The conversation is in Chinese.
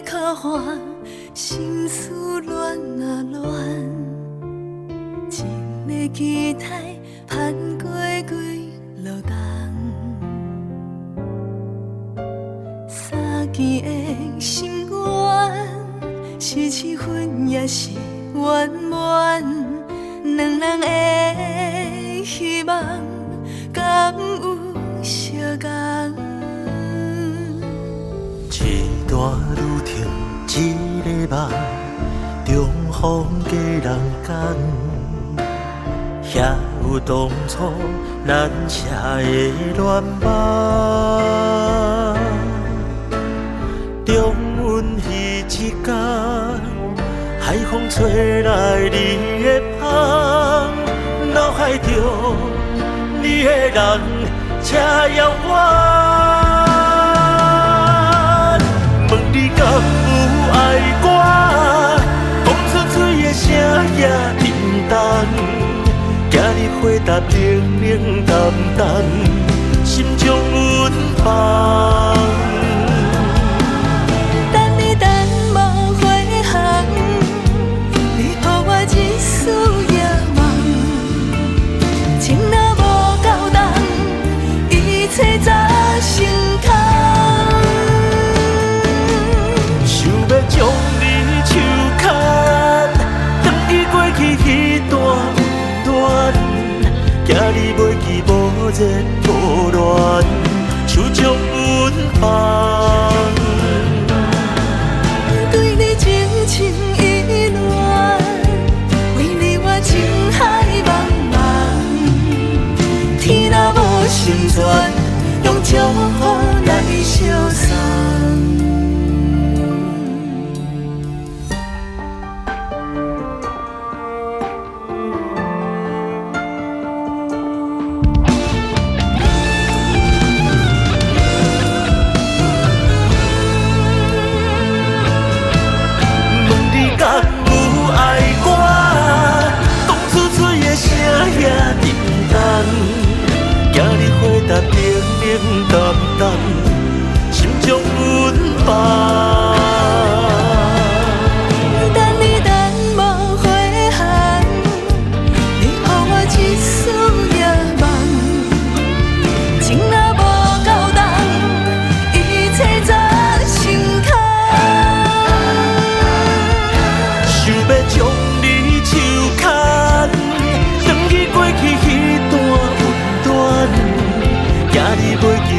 较烦，心思乱啊乱，情的期待盼过几落冬，三更的心愿，是七分也是圆满，两人的希望，敢有相共？一段路程，一个梦，重逢家人间，遐有当初咱写的恋梦。重温彼一天，海风吹来你的香，脑海中你的人这遥远。问你敢有爱我？讲出嘴的声也沉重，今日回答冷冷淡淡，心中温放。等你等无回航，你予我一丝夜梦，情若无够重，一切早成空。将你手牵，转去过去彼段温暖，今日袂记无热无恋，手将温放。对你情深意乱，为你我情海茫茫，天若无成全，用祝福来相送。今日回答冷冷淡淡，心中温放。等你等无回航，你予我一丝夜梦，情若无够重，一切早成空。想要将你手牵，转去过去彼段温暖。今日袂记